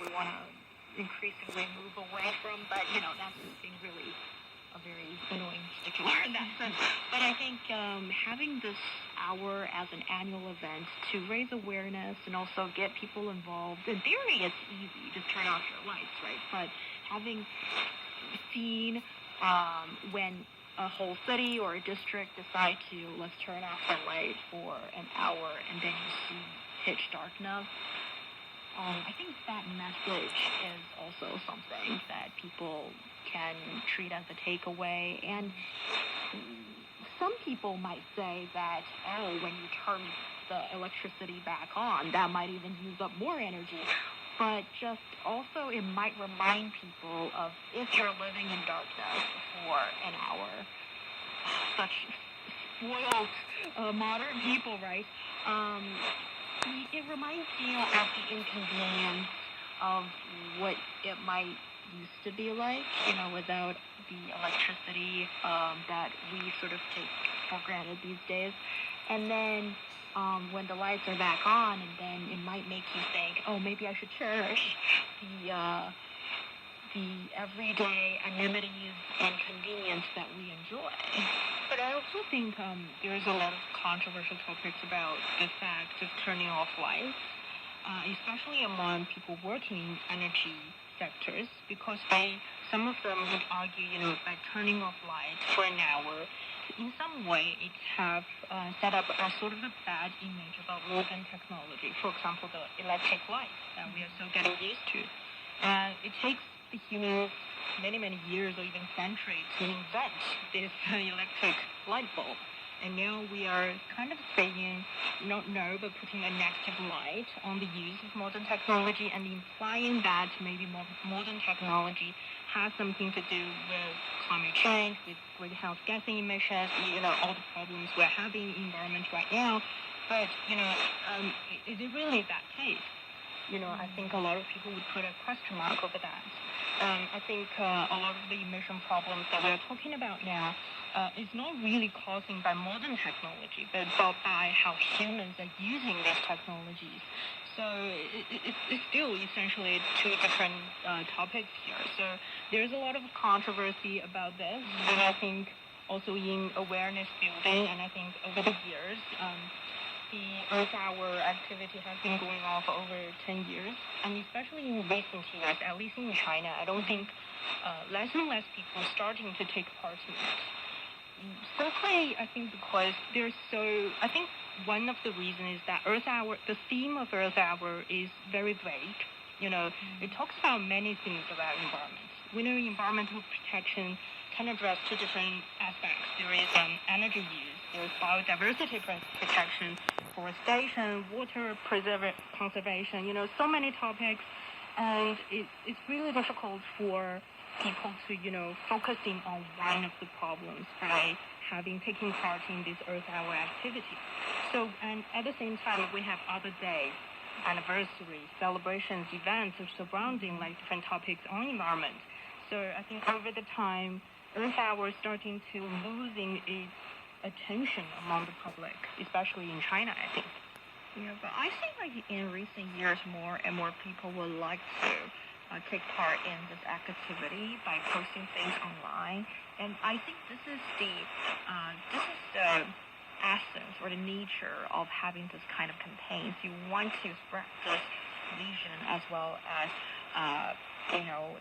we want to increasingly move away from. But, that's being really a very annoying particular in that sense. But I think having this hour as an annual event to raise awareness and also get people involved, in theory it's easy, just turn off your lights, right? But having seen when a whole city or a district decide to let's turn off the light for an hour and then you see pitch darkness, I think that message is also something that people can treat as a takeaway. And some people might say that, when you turn the electricity back on, that might even use up more energy. But just also it might remind people of if you're living in darkness for an hour, such spoiled modern people, right? It reminds you of the inconvenience of what it might used to be like, without the electricity that we sort of take for granted these days. And then when the lights are back on, and then it might make you think, maybe I should cherish the everyday amenities and convenience that we enjoy. But I also think there's a lot of controversial topics about the fact of turning off lights, especially among people working in energy sectors, because some of them would argue, by turning off lights for an hour, in some way it have set up a sort of a bad image about modern technology. For example, the electric light that we are so getting used to. It takes the humans many, many years or even centuries to invent this electric light bulb. And now we are kind of saying, not no, but putting a negative light on the use of modern technology and implying that maybe modern technology has something to do with climate change, with greenhouse gas emissions, all the problems we're having in the environment right now. But, is it really that case? I think a lot of people would put a question mark over that. I think a lot of the emission problems that we're talking about now is not really caused by modern technology, but by how humans are using these technologies. So it's still essentially two different topics here. So there's a lot of controversy about this, and I think also in awareness building, and I think over the years, the Earth Hour activity has been going on for over 10 years, and especially in recent years, at least in China, I don't think less and less people are starting to take part in it. Simply, I think because I think one of the reasons is that Earth Hour, the theme of Earth Hour is very vague. It talks about many things about environment. We know environmental protection can address two different aspects. There is energy use, there is biodiversity protection, forestation, water conservation, so many topics. And it's really difficult for people to, focusing on one of the problems by taking part in this Earth Hour activity. So, and at the same time, we have other days, anniversaries, celebrations, events surrounding different topics on environment. So I think over the time, Earth Hour is starting to losing its attention among the public, especially in China, I think. Yeah, but I think in recent years, more and more people would like to take part in this activity by posting things online. And I think this is the essence or the nature of having this kind of campaigns. You want to spread this vision as well as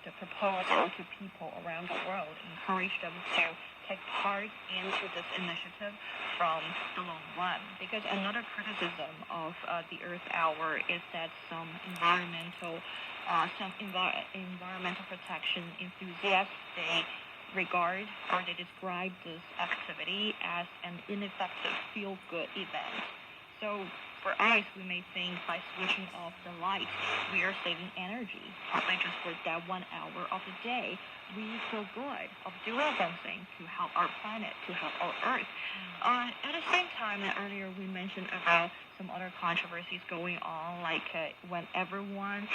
the proposal to people around the world, encourage them to take part into this initiative from the long run. Because another criticism of the Earth Hour is that some environmental protection enthusiasts, they regard or they describe this activity as an ineffective feel-good event. So for us, we may think by switching off the lights, we are saving energy. Probably just for that 1 hour of the day, we feel good of doing something to help our planet, to help our Earth. At the same time, earlier we mentioned about some other controversies going on, like when everyone